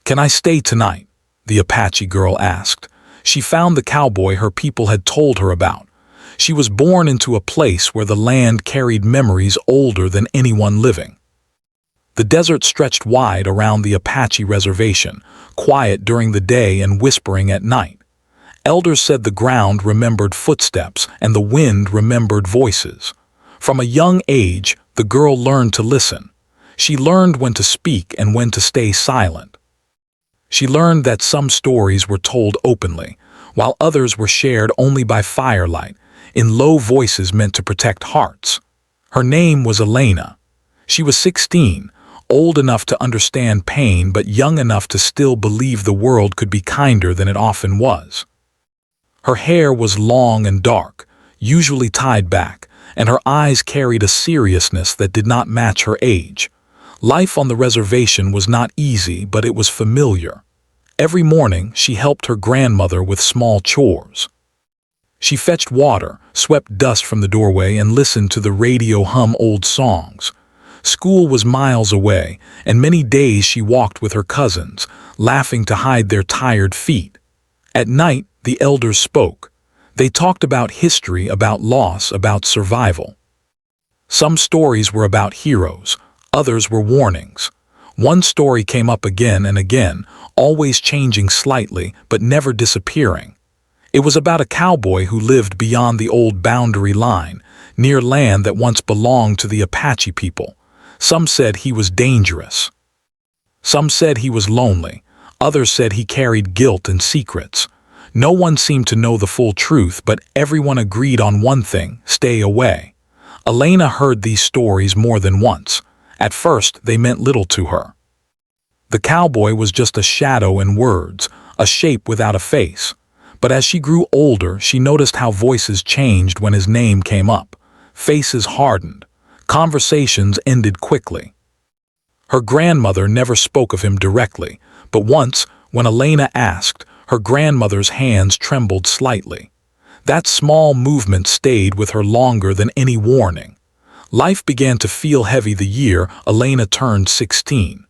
"Can I stay tonight?" the Apache girl asked. She found the cowboy her people had told her about. She was born into a place where the land carried memories older than anyone living. The desert stretched wide around the Apache reservation, quiet during the day and whispering at night. Elders said the ground remembered footsteps and the wind remembered voices. From a young age, the girl learned to listen. She learned when to speak and when to stay silent. She learned that some stories were told openly, while others were shared only by firelight, in low voices meant to protect hearts. Her name was Elena. She was 16, old enough to understand pain but young enough to still believe the world could be kinder than it often was. Her hair was long and dark, usually tied back, and her eyes carried a seriousness that did not match her age. Life on the reservation was not easy, but it was familiar. Every morning, she helped her grandmother with small chores. She fetched water, swept dust from the doorway, and listened to the radio hum old songs. School was miles away, and many days she walked with her cousins, laughing to hide their tired feet. At night, the elders spoke. They talked about history, about loss, about survival. Some stories were about heroes, others were warnings. One story came up again and again, always changing slightly, but never disappearing. It was about a cowboy who lived beyond the old boundary line, near land that once belonged to the Apache people. Some said he was dangerous. Some said he was lonely. Others said he carried guilt and secrets. No one seemed to know the full truth, but everyone agreed on one thing: stay away. Elena heard these stories more than once. At first, they meant little to her. The cowboy was just a shadow in words, a shape without a face. But as she grew older, she noticed how voices changed when his name came up. Faces hardened. Conversations ended quickly. Her grandmother never spoke of him directly, but once, when Elena asked, her grandmother's hands trembled slightly. That small movement stayed with her longer than any warning. Life began to feel heavy the year Elena turned 16.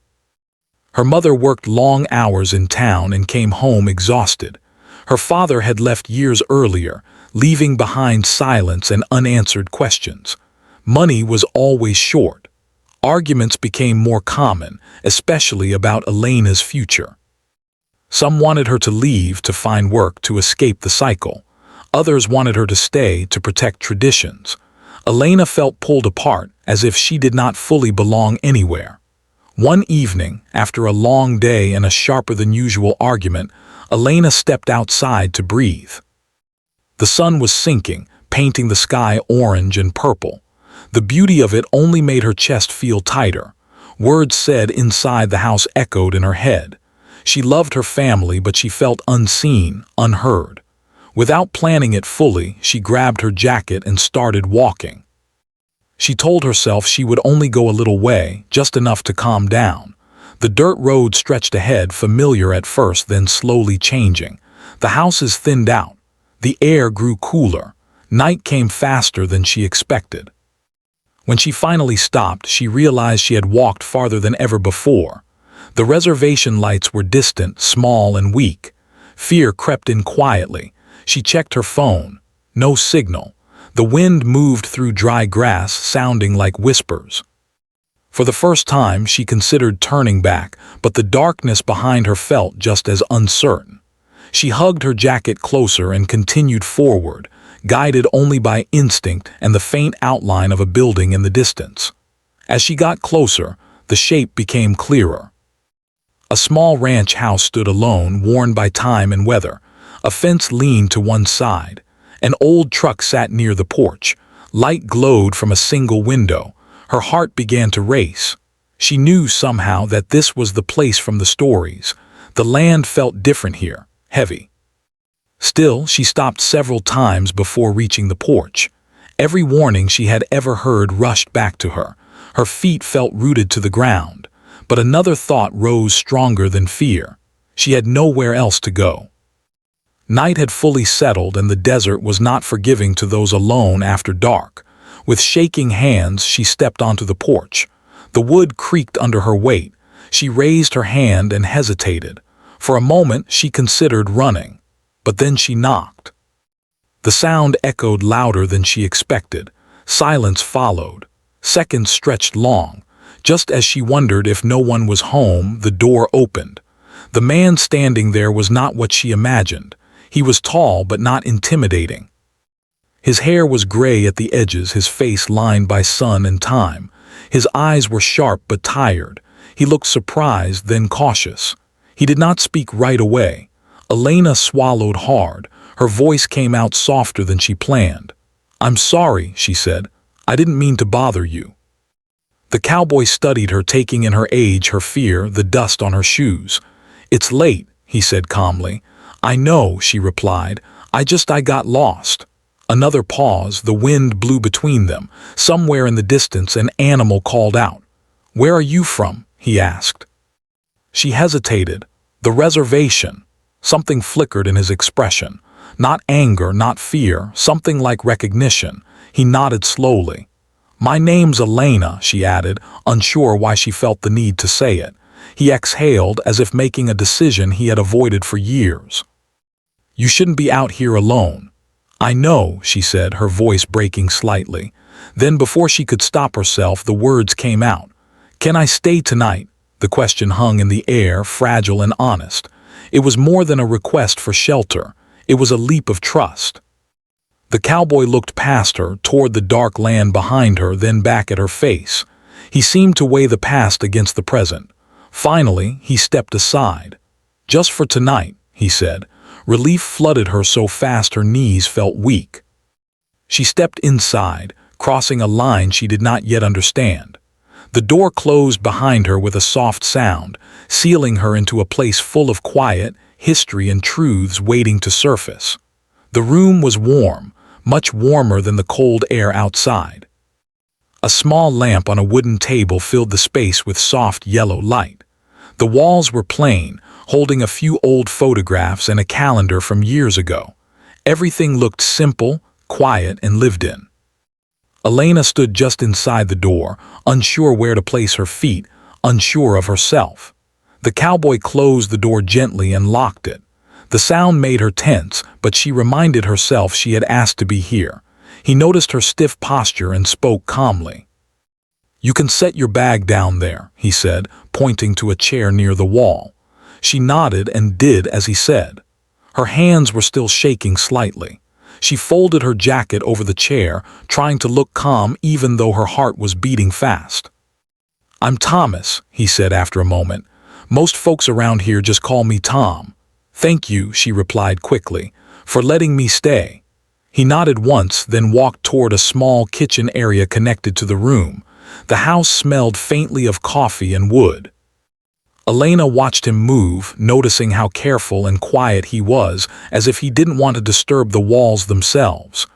Her mother worked long hours in town and came home exhausted. Her father had left years earlier, leaving behind silence and unanswered questions. Money was always short. Arguments became more common, especially about Elena's future. Some wanted her to leave to find work to escape the cycle. Others wanted her to stay to protect traditions. Elena felt pulled apart, as if she did not fully belong anywhere. One evening, after a long day and a sharper-than-usual argument, Elena stepped outside to breathe. The sun was sinking, painting the sky orange and purple. The beauty of it only made her chest feel tighter. Words said inside the house echoed in her head. She loved her family, but she felt unseen, unheard. Without planning it fully, she grabbed her jacket and started walking. She told herself she would only go a little way, just enough to calm down. The dirt road stretched ahead, familiar at first, then slowly changing. The houses thinned out. The air grew cooler. Night came faster than she expected. When she finally stopped, she realized she had walked farther than ever before. The reservation lights were distant, small, and weak. Fear crept in quietly. She checked her phone. No signal. The wind moved through dry grass, sounding like whispers. For the first time, she considered turning back, but the darkness behind her felt just as uncertain. She hugged her jacket closer and continued forward, guided only by instinct and the faint outline of a building in the distance. As she got closer, the shape became clearer. A small ranch house stood alone, worn by time and weather. A fence leaned to one side. An old truck sat near the porch. Light glowed from a single window. Her heart began to race. She knew somehow that this was the place from the stories. The land felt different here, heavy. Still, she stopped several times before reaching the porch. Every warning she had ever heard rushed back to her. Her feet felt rooted to the ground. But another thought rose stronger than fear. She had nowhere else to go. Night had fully settled, and the desert was not forgiving to those alone after dark. With shaking hands, she stepped onto the porch. The wood creaked under her weight. She raised her hand and hesitated. For a moment she considered running, but then she knocked. The sound echoed louder than she expected. Silence followed. Seconds stretched long. Just as she wondered if no one was home, the door opened. The man standing there was not what she imagined. He was tall but not intimidating. His hair was gray at the edges, his face lined by sun and time. His eyes were sharp but tired. He looked surprised, then cautious. He did not speak right away. Elena swallowed hard. Her voice came out softer than she planned. "I'm sorry," she said. "I didn't mean to bother you." The cowboy studied her, taking in her age, her fear, the dust on her shoes. "It's late," he said calmly. "I know," she replied. I got lost." Another pause. The wind blew between them. Somewhere in the distance, an animal called out. "Where are you from?" he asked. She hesitated. "The reservation." Something flickered in his expression. Not anger, not fear, something like recognition. He nodded slowly. "My name's Elena," she added, unsure why she felt the need to say it. He exhaled, as if making a decision he had avoided for years. "You shouldn't be out here alone." "I know," she said, her voice breaking slightly. Then, before she could stop herself, the words came out. "Can I stay tonight?" The question hung in the air, fragile and honest. It was more than a request for shelter. It was a leap of trust. The cowboy looked past her, toward the dark land behind her, then back at her face. He seemed to weigh the past against the present. Finally, he stepped aside. "Just for tonight," he said. Relief flooded her so fast her knees felt weak. She stepped inside, crossing a line she did not yet understand. The door closed behind her with a soft sound, sealing her into a place full of quiet, history, and truths waiting to surface. The room was warm, much warmer than the cold air outside. A small lamp on a wooden table filled the space with soft yellow light. The walls were plain, holding a few old photographs and a calendar from years ago. Everything looked simple, quiet, and lived in. Elena stood just inside the door, unsure where to place her feet, unsure of herself. The cowboy closed the door gently and locked it. The sound made her tense, but she reminded herself she had asked to be here. He noticed her stiff posture and spoke calmly. "You can set your bag down there," he said, pointing to a chair near the wall. She nodded and did as he said. Her hands were still shaking slightly. She folded her jacket over the chair, trying to look calm even though her heart was beating fast. "I'm Thomas," he said after a moment. "Most folks around here just call me Tom." "Thank you," she replied quickly, "for letting me stay." He nodded once, then walked toward a small kitchen area connected to the room. The house smelled faintly of coffee and wood. Elena watched him move, noticing how careful and quiet he was, as if he didn't want to disturb the walls themselves.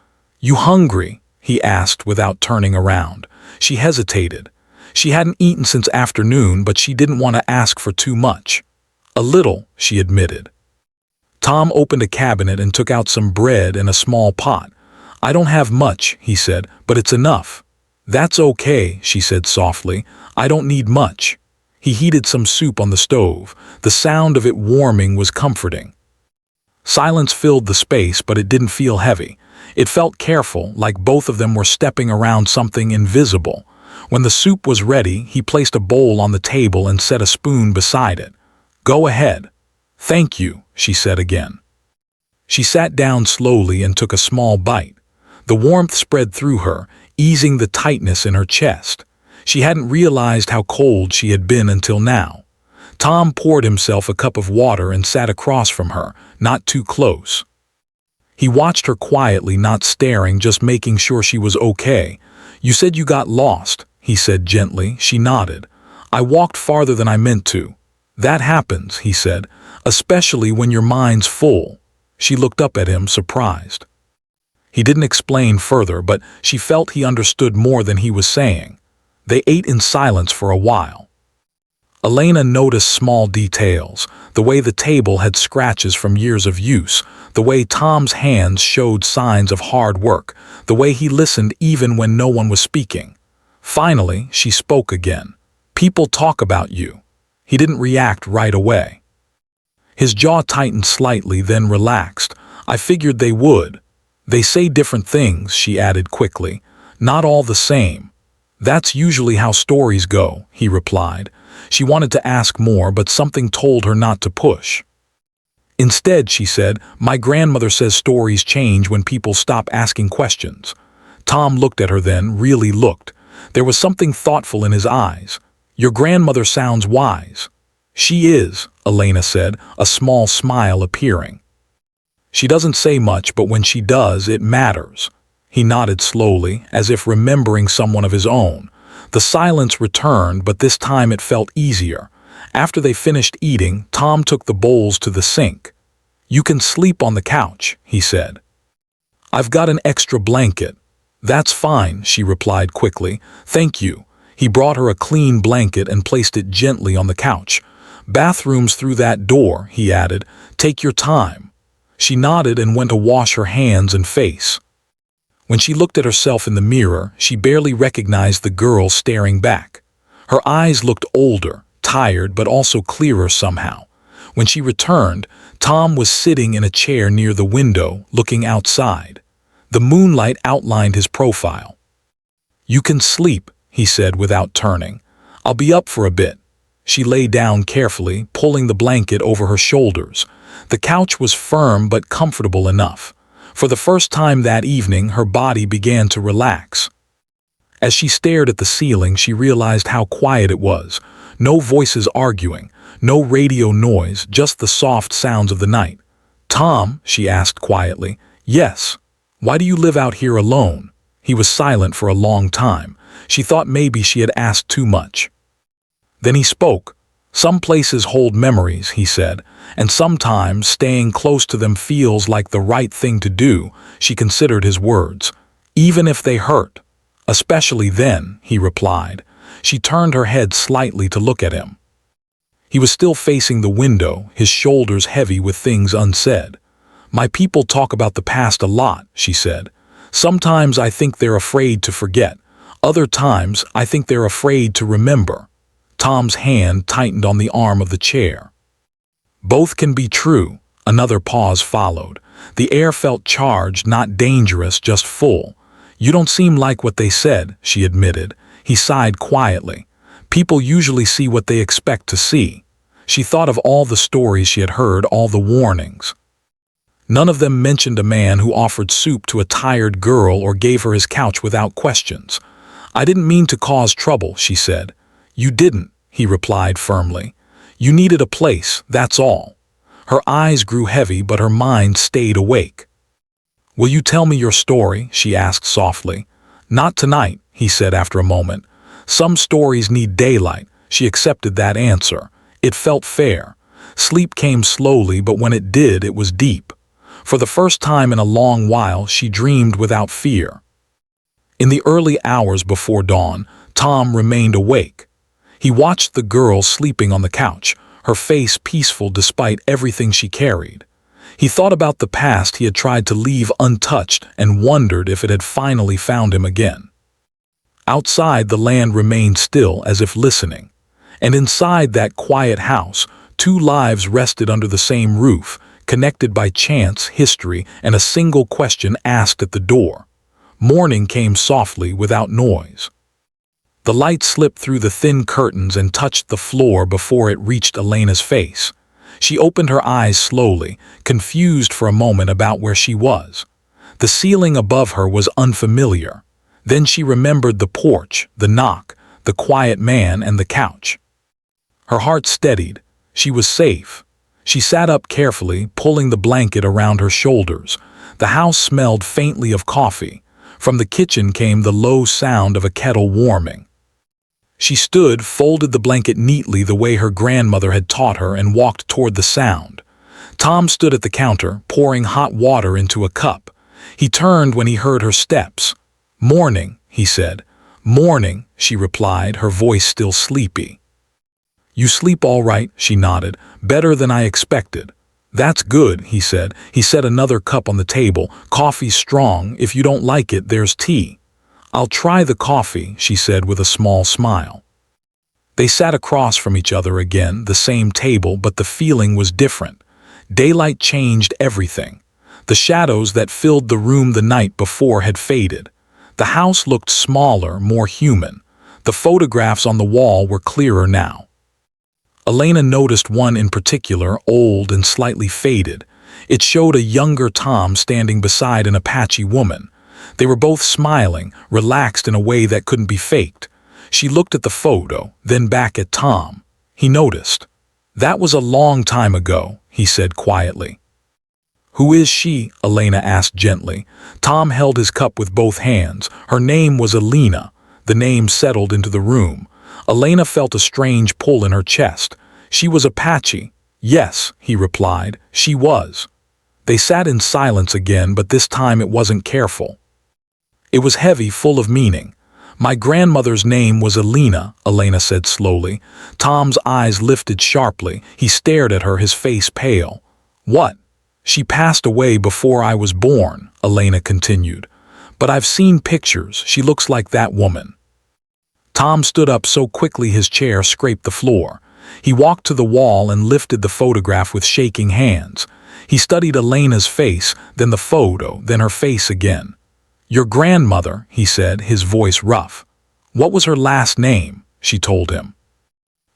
"You hungry?" he asked without turning around. She hesitated. She hadn't eaten since afternoon, but she didn't want to ask for too much. "A little," she admitted. Tom opened a cabinet and took out some bread and a small pot. "I don't have much," he said, "but it's enough." "That's okay," she said softly. "I don't need much." He heated some soup on the stove. The sound of it warming was comforting. Silence filled the space, but it didn't feel heavy. It felt careful, like both of them were stepping around something invisible. When the soup was ready, he placed a bowl on the table and set a spoon beside it. "Go ahead." "Thank you," she said again. She sat down slowly and took a small bite. The warmth spread through her, easing the tightness in her chest. She hadn't realized how cold she had been until now. Tom poured himself a cup of water and sat across from her, not too close. He watched her quietly, not staring, just making sure she was okay. "You said you got lost," he said gently. She nodded. "I walked farther than I meant to." "That happens," he said, "especially when your mind's full." She looked up at him, surprised. He didn't explain further, but she felt he understood more than he was saying. They ate in silence for a while. Elena noticed small details, the way the table had scratches from years of use, the way Tom's hands showed signs of hard work, the way he listened even when no one was speaking. Finally, she spoke again. "People talk about you." He didn't react right away. His jaw tightened slightly, then relaxed. I figured they would. They say different things, she added quickly. Not all the same. That's usually how stories go, he replied. She wanted to ask more, but something told her not to push. Instead, she said, my grandmother says stories change when people stop asking questions. Tom looked at her then, really looked. There was something thoughtful in his eyes. Your grandmother sounds wise. She is, Elena said, a small smile appearing. She doesn't say much, but when she does, it matters. He nodded slowly, as if remembering someone of his own. The silence returned, but this time it felt easier. After they finished eating, Tom took the bowls to the sink. You can sleep on the couch, he said. I've got an extra blanket. That's fine, she replied quickly. Thank you. He brought her a clean blanket and placed it gently on the couch. Bathrooms through that door, he added. Take your time. She nodded and went to wash her hands and face. When she looked at herself in the mirror, she barely recognized the girl staring back. Her eyes looked older, tired, but also clearer somehow. When she returned, Tom was sitting in a chair near the window, looking outside. The moonlight outlined his profile. You can sleep, he said without turning. I'll be up for a bit. She lay down carefully, pulling the blanket over her shoulders. The couch was firm but comfortable enough. For the first time that evening, her body began to relax. As she stared at the ceiling, she realized how quiet it was. No voices arguing, no radio noise, just the soft sounds of the night. Tom, she asked quietly. Yes. Why do you live out here alone? He was silent for a long time. She thought maybe she had asked too much. Then he spoke. Some places hold memories, he said, and sometimes staying close to them feels like the right thing to do. She considered his words. Even if they hurt. Especially then, he replied. She turned her head slightly to look at him. He was still facing the window, his shoulders heavy with things unsaid. My people talk about the past a lot, she said. Sometimes I think they're afraid to forget. Other times I think they're afraid to remember. Tom's hand tightened on the arm of the chair. Both can be true. Another pause followed. The air felt charged, not dangerous, just full. You don't seem like what they said, she admitted. He sighed quietly. People usually see what they expect to see. She thought of all the stories she had heard, all the warnings. None of them mentioned a man who offered soup to a tired girl or gave her his couch without questions. I didn't mean to cause trouble, she said. You didn't, he replied firmly. You needed a place, that's all. Her eyes grew heavy, but her mind stayed awake. Will you tell me your story? She asked softly. Not tonight, he said after a moment. Some stories need daylight. She accepted that answer. It felt fair. Sleep came slowly, but when it did, it was deep. For the first time in a long while, she dreamed without fear. In the early hours before dawn, Tom remained awake. He watched the girl sleeping on the couch, her face peaceful despite everything she carried. He thought about the past he had tried to leave untouched and wondered if it had finally found him again. Outside, the land remained still as if listening. And inside that quiet house, two lives rested under the same roof, connected by chance, history, and a single question asked at the door. Morning came softly without noise. The light slipped through the thin curtains and touched the floor before it reached Elena's face. She opened her eyes slowly, confused for a moment about where she was. The ceiling above her was unfamiliar. Then she remembered the porch, the knock, the quiet man, and the couch. Her heart steadied. She was safe. She sat up carefully, pulling the blanket around her shoulders. The house smelled faintly of coffee. From the kitchen came the low sound of a kettle warming. She stood, folded the blanket neatly the way her grandmother had taught her, and walked toward the sound. Tom stood at the counter, pouring hot water into a cup. He turned when he heard her steps. "Morning," he said. "Morning," she replied, her voice still sleepy. "You sleep all right?" she nodded. "Better than I expected." "That's good," he said. He set another cup on the table. "Coffee's strong. If you don't like it, there's tea." "I'll try the coffee," she said with a small smile. They sat across from each other again, the same table, but the feeling was different. Daylight changed everything. The shadows that filled the room the night before had faded. The house looked smaller, more human. The photographs on the wall were clearer now. Elena noticed one in particular, old and slightly faded. It showed a younger Tom standing beside an Apache woman. They were both smiling, relaxed in a way that couldn't be faked. She looked at the photo, then back at Tom. He noticed. "That was a long time ago," he said quietly. "Who is she?" Elena asked gently. Tom held his cup with both hands. Her name was Elena. The name settled into the room. Elena felt a strange pull in her chest. She was Apache. "Yes," he replied, "she was." They sat in silence again, but this time it wasn't careful. It was heavy, full of meaning. "My grandmother's name was Elena," Elena said slowly. Tom's eyes lifted sharply. He stared at her, his face pale. "What?" "She passed away before I was born," Elena continued. "But I've seen pictures. She looks like that woman." Tom stood up so quickly his chair scraped the floor. He walked to the wall and lifted the photograph with shaking hands. He studied Elena's face, then the photo, then her face again. "Your grandmother," he said, his voice rough. "What was her last name?" she told him.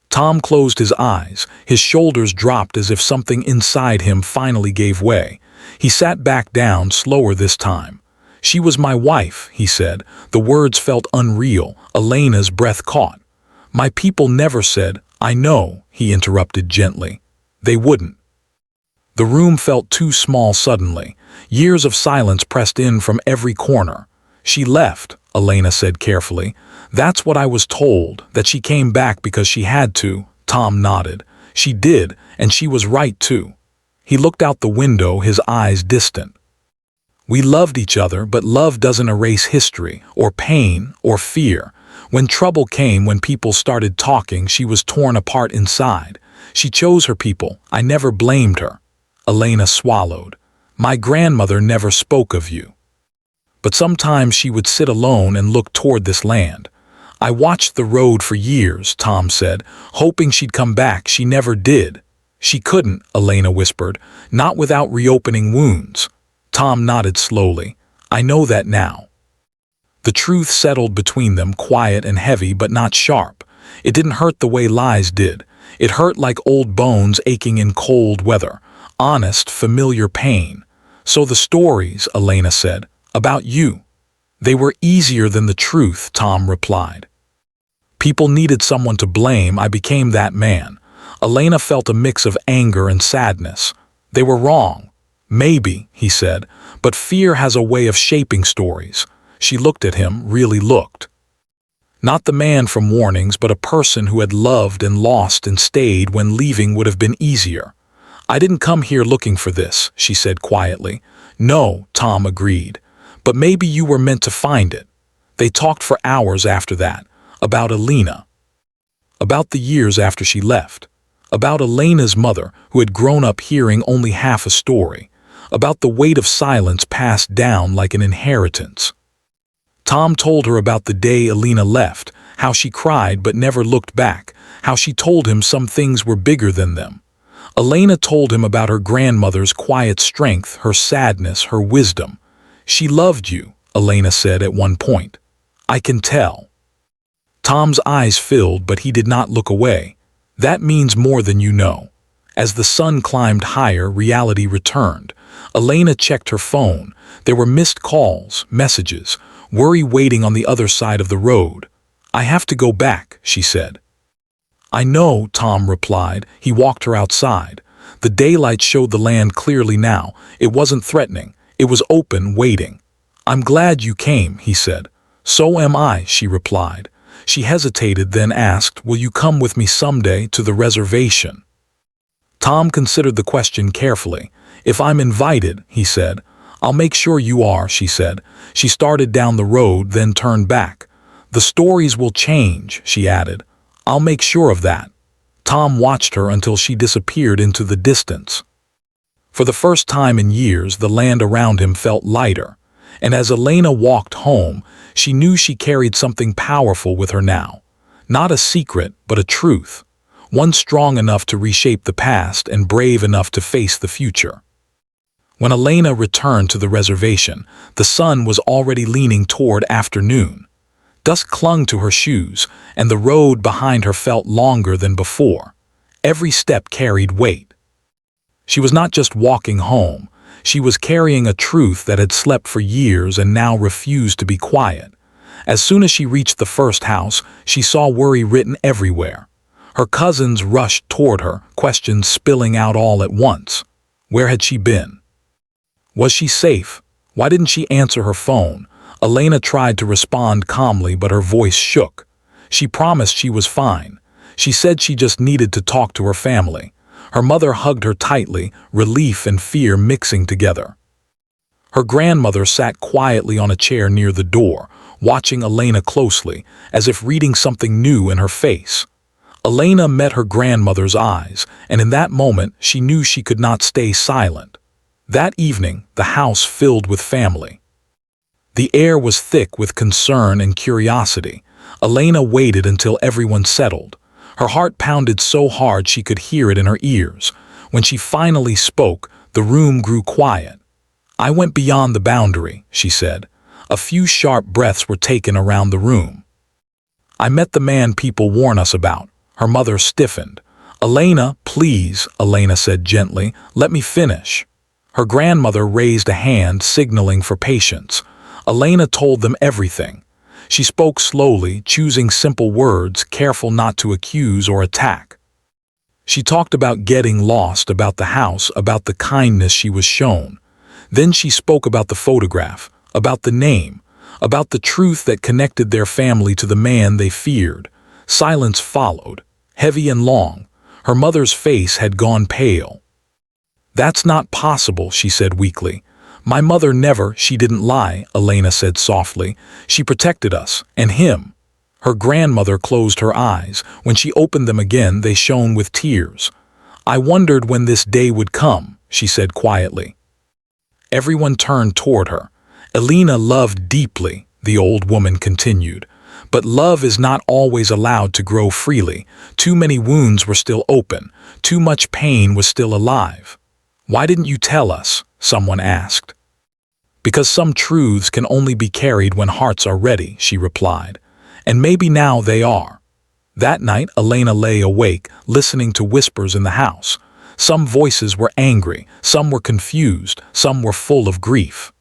Tom closed his eyes. His shoulders dropped as if something inside him finally gave way. He sat back down, slower this time. "She was my wife," he said. The words felt unreal. Elena's breath caught. "My people never said, 'I know,'" he interrupted gently. "They wouldn't." The room felt too small suddenly. Years of silence pressed in from every corner. "She left," Elena said carefully. "That's what I was told, that she came back because she had to." Tom nodded. "She did, and she was right too." He looked out the window, his eyes distant. "We loved each other, but love doesn't erase history, or pain, or fear. When trouble came, when people started talking, she was torn apart inside. She chose her people. I never blamed her." Elena swallowed. "My grandmother never spoke of you." "But sometimes she would sit alone and look toward this land. I watched the road for years," Tom said, "hoping she'd come back. She never did." "She couldn't," Elena whispered, "not without reopening wounds." Tom nodded slowly. "I know that now." The truth settled between them, quiet and heavy, but not sharp. It didn't hurt the way lies did. It hurt like old bones aching in cold weather. Honest, familiar pain. "So the stories," Elena said, "about you. They were easier than the truth," Tom replied. "People needed someone to blame. I became that man." Elena felt a mix of anger and sadness. "They were wrong." "Maybe," he said, "but fear has a way of shaping stories." She looked at him, really looked. Not the man from Warnings, but a person who had loved and lost and stayed when leaving would have been easier. "I didn't come here looking for this," she said quietly. "No," Tom agreed. "But maybe you were meant to find it." They talked for hours after that, about Elena, about the years after she left, about Elena's mother, who had grown up hearing only half a story, about the weight of silence passed down like an inheritance. Tom told her about the day Elena left, how she cried but never looked back, how she told him some things were bigger than them. Elena told him about her grandmother's quiet strength, her sadness, her wisdom. "She loved you," Elena said at one point. "I can tell." Tom's eyes filled, but he did not look away. "That means more than you know." As the sun climbed higher, reality returned. Elena checked her phone. There were missed calls, messages, worry waiting on the other side of the road. "I have to go back," she said. "I know," Tom replied. He walked her outside. The daylight showed the land clearly now. It wasn't threatening. It was open, waiting. "I'm glad you came," he said. "So am I," she replied. She hesitated, then asked, "Will you come with me someday to the reservation?" Tom considered the question carefully. "If I'm invited," he said. "I'll make sure you are," she said. She started down the road, then turned back. "The stories will change," she added. "I'll make sure of that." Tom watched her until she disappeared into the distance. For the first time in years, the land around him felt lighter. And as Elena walked home, she knew she carried something powerful with her now. Not a secret, but a truth. One strong enough to reshape the past and brave enough to face the future. When Elena returned to the reservation, the sun was already leaning toward afternoon. Dust clung to her shoes, and the road behind her felt longer than before. Every step carried weight. She was not just walking home, she was carrying a truth that had slept for years and now refused to be quiet. As soon as she reached the first house, she saw worry written everywhere. Her cousins rushed toward her, questions spilling out all at once. Where had she been? Was she safe? Why didn't she answer her phone? Elena tried to respond calmly, but her voice shook. She promised she was fine. She said she just needed to talk to her family. Her mother hugged her tightly, relief and fear mixing together. Her grandmother sat quietly on a chair near the door, watching Elena closely, as if reading something new in her face. Elena met her grandmother's eyes, and in that moment she knew she could not stay silent. That evening, the house filled with family. The air was thick with concern and curiosity. Elena waited until everyone settled. Her heart pounded so hard she could hear it in her ears. When she finally spoke, the room grew quiet. "I went beyond the boundary," she said. A few sharp breaths were taken around the room. "I met the man people warn us about." Her mother stiffened. "Elena, please," Elena said gently, "let me finish." Her grandmother raised a hand, signaling for patience. Elena told them everything. She spoke slowly, choosing simple words, careful not to accuse or attack. She talked about getting lost, about the house, about the kindness she was shown. Then she spoke about the photograph, about the name, about the truth that connected their family to the man they feared. Silence followed, heavy and long. Her mother's face had gone pale. "That's not possible," she said weakly. "My mother never—" "She didn't lie," Elena said softly. "She protected us, and him." Her grandmother closed her eyes. When she opened them again, they shone with tears. "I wondered when this day would come," she said quietly. Everyone turned toward her. "Elena loved deeply," the old woman continued. "But love is not always allowed to grow freely. Too many wounds were still open. Too much pain was still alive." "Why didn't you tell us?" someone asked. "Because some truths can only be carried when hearts are ready," she replied. "And maybe now they are." That night, Elena lay awake, listening to whispers in the house. Some voices were angry, some were confused, some were full of grief.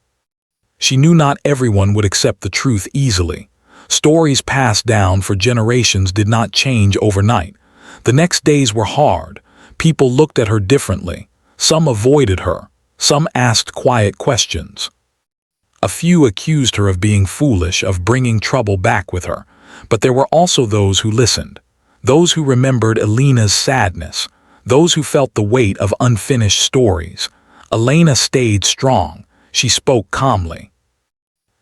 She knew not everyone would accept the truth easily. Stories passed down for generations did not change overnight. The next days were hard. People looked at her differently. Some avoided her. Some asked quiet questions. A few accused her of being foolish, of bringing trouble back with her. But there were also those who listened. Those who remembered Elena's sadness. Those who felt the weight of unfinished stories. Elena stayed strong. She spoke calmly.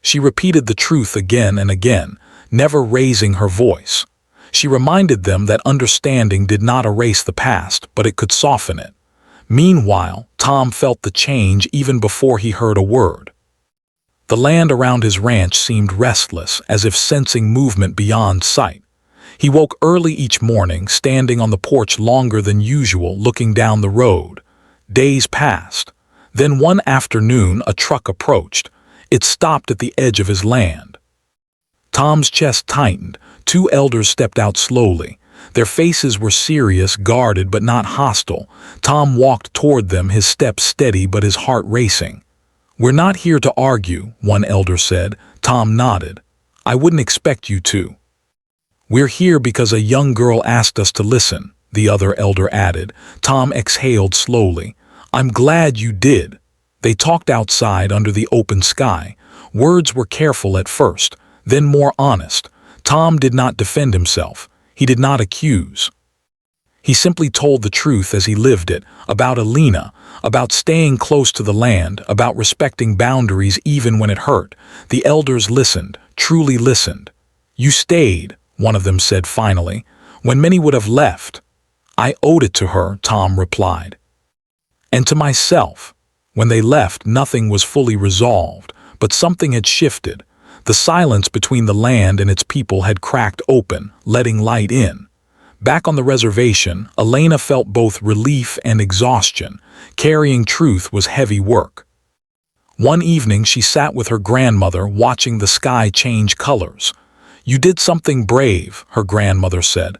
She repeated the truth again and again, never raising her voice. She reminded them that understanding did not erase the past, but it could soften it. Meanwhile, Tom felt the change even before he heard a word. The land around his ranch seemed restless, as if sensing movement beyond sight. He woke early each morning, standing on the porch longer than usual, looking down the road. Days passed. Then one afternoon, a truck approached. It stopped at the edge of his land. Tom's chest tightened. Two elders stepped out slowly. Their faces were serious, guarded but not hostile. Tom walked toward them, his steps steady but his heart racing. "We're not here to argue," one elder said. Tom nodded. "I wouldn't expect you to." "We're here because a young girl asked us to listen," the other elder added. Tom exhaled slowly. "I'm glad you did." They talked outside under the open sky. Words were careful at first, then more honest. Tom did not defend himself. He did not accuse. He simply told the truth as he lived it, about Elena, about staying close to the land, about respecting boundaries even when it hurt. The elders listened, truly listened. "You stayed," one of them said finally, "when many would have left." "I owed it to her," Tom replied. "And to myself." When they left, nothing was fully resolved, but something had shifted. The silence between the land and its people had cracked open, letting light in. Back on the reservation, Elena felt both relief and exhaustion. Carrying truth was heavy work. One evening she sat with her grandmother watching the sky change colors. "You did something brave," her grandmother said.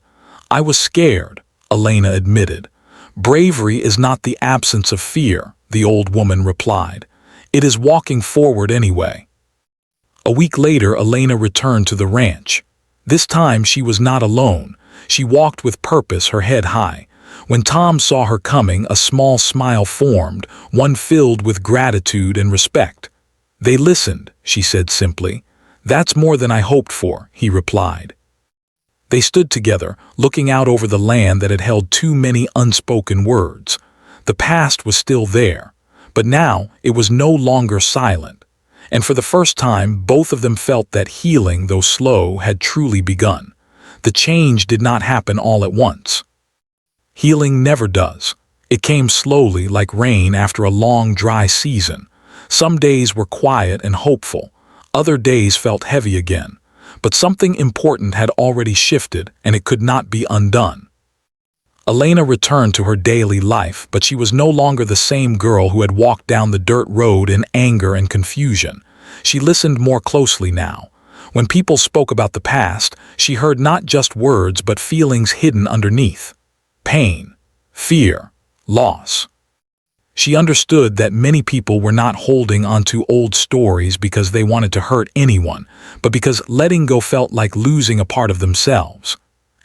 "I was scared," Elena admitted. "Bravery is not the absence of fear," the old woman replied. "It is walking forward anyway." A week later, Elena returned to the ranch. This time she was not alone. She walked with purpose, her head high. When Tom saw her coming, a small smile formed, one filled with gratitude and respect. "They listened," she said simply. "That's more than I hoped for," he replied. They stood together, looking out over the land that had held too many unspoken words. The past was still there, but now it was no longer silent. And for the first time, both of them felt that healing, though slow, had truly begun. The change did not happen all at once. Healing never does. It came slowly, like rain after a long, dry season. Some days were quiet and hopeful. Other days felt heavy again. But something important had already shifted, and it could not be undone. Elena returned to her daily life, but she was no longer the same girl who had walked down the dirt road in anger and confusion. She listened more closely now. When people spoke about the past, she heard not just words but feelings hidden underneath. Pain, fear, loss. She understood that many people were not holding onto old stories because they wanted to hurt anyone, but because letting go felt like losing a part of themselves.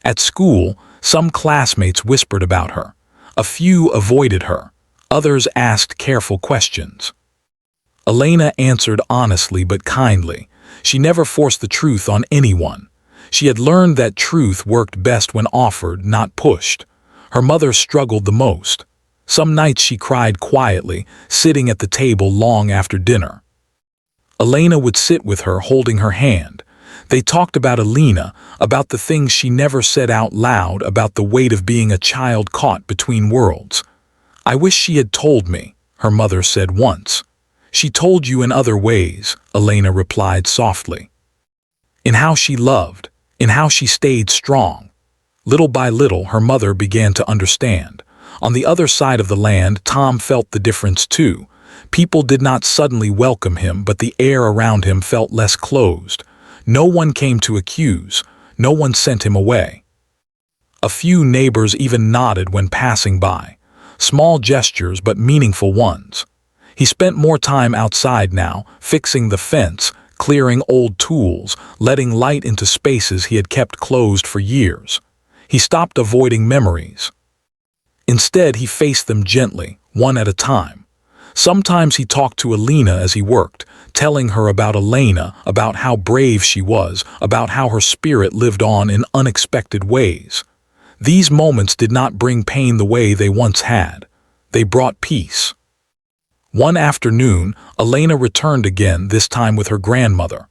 At school, some classmates whispered about her. A few avoided her. Others asked careful questions. Elena answered honestly but kindly. She never forced the truth on anyone. She had learned that truth worked best when offered, not pushed. Her mother struggled the most. Some nights she cried quietly, sitting at the table long after dinner. Elena would sit with her, holding her hand. They talked about Elena, about the things she never said out loud, about the weight of being a child caught between worlds. "I wish she had told me," her mother said once. "She told you in other ways," Elena replied softly. "In how she loved, in how she stayed strong." Little by little, her mother began to understand. On the other side of the land, Tom felt the difference too. People did not suddenly welcome him, but the air around him felt less closed. No one came to accuse. No one sent him away. A few neighbors even nodded when passing by. Small gestures, but meaningful ones. He spent more time outside now, fixing the fence, clearing old tools, letting light into spaces he had kept closed for years. He stopped avoiding memories. Instead, he faced them gently, one at a time. Sometimes he talked to Elena as he worked, telling her about Elena, about how brave she was, about how her spirit lived on in unexpected ways. These moments did not bring pain the way they once had. They brought peace. One afternoon, Elena returned again, this time with her grandmother.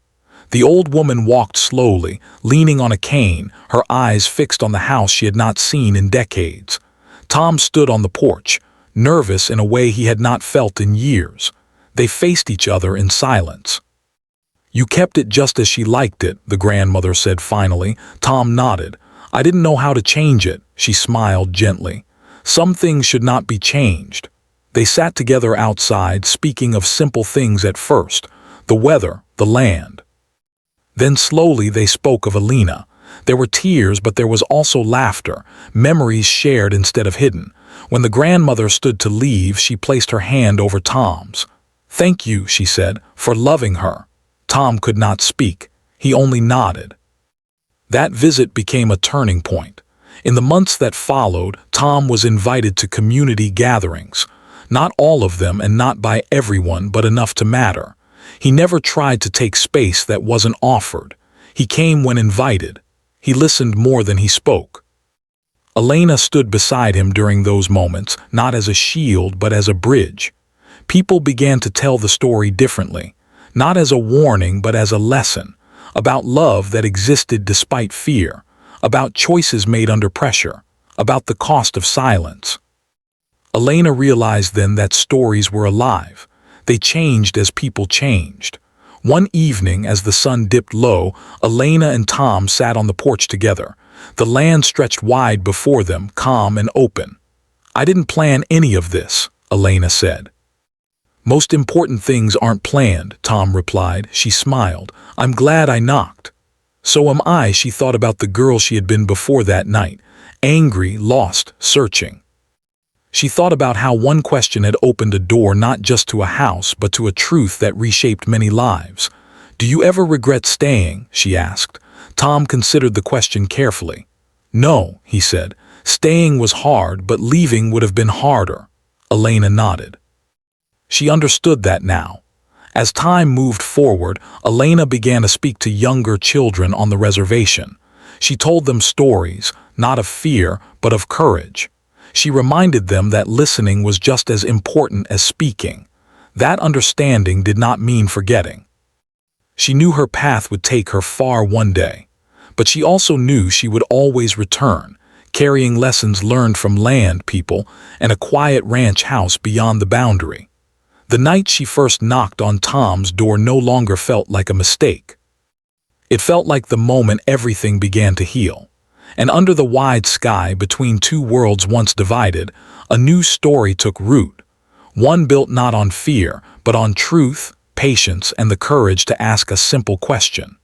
The old woman walked slowly, leaning on a cane, her eyes fixed on the house she had not seen in decades. Tom stood on the porch, nervous in a way he had not felt in years. They faced each other in silence. "You kept it just as she liked it," the grandmother said finally. Tom nodded. "I didn't know how to change it," she smiled gently. "Some things should not be changed." They sat together outside, speaking of simple things at first, the weather, the land. Then slowly they spoke of Elena. There were tears, but there was also laughter, memories shared instead of hidden. When the grandmother stood to leave, she placed her hand over Tom's. "Thank you," she said, "for loving her." Tom could not speak. He only nodded. That visit became a turning point. In the months that followed, Tom was invited to community gatherings. Not all of them and not by everyone, but enough to matter. He never tried to take space that wasn't offered. He came when invited. He listened more than he spoke. Elena stood beside him during those moments, not as a shield but as a bridge. People began to tell the story differently, not as a warning but as a lesson, about love that existed despite fear, about choices made under pressure, about the cost of silence. Elena realized then that stories were alive. They changed as people changed. One evening, as the sun dipped low, Elena and Tom sat on the porch together. The land stretched wide before them, calm and open. "I didn't plan any of this," Elena said. "Most important things aren't planned," Tom replied. She smiled. "I'm glad I knocked." "So am I," she thought about the girl she had been before that night. Angry, lost, searching. She thought about how one question had opened a door not just to a house, but to a truth that reshaped many lives. "Do you ever regret staying?" she asked. Tom considered the question carefully. "No," he said. "Staying was hard, but leaving would have been harder." Elena nodded. She understood that now. As time moved forward, Elena began to speak to younger children on the reservation. She told them stories, not of fear, but of courage. She reminded them that listening was just as important as speaking. That understanding did not mean forgetting. She knew her path would take her far one day, but she also knew she would always return, carrying lessons learned from land people and a quiet ranch house beyond the boundary. The night she first knocked on Tom's door no longer felt like a mistake. It felt like the moment everything began to heal. And under the wide sky between two worlds once divided, a new story took root. One built not on fear, but on truth, patience, and the courage to ask a simple question.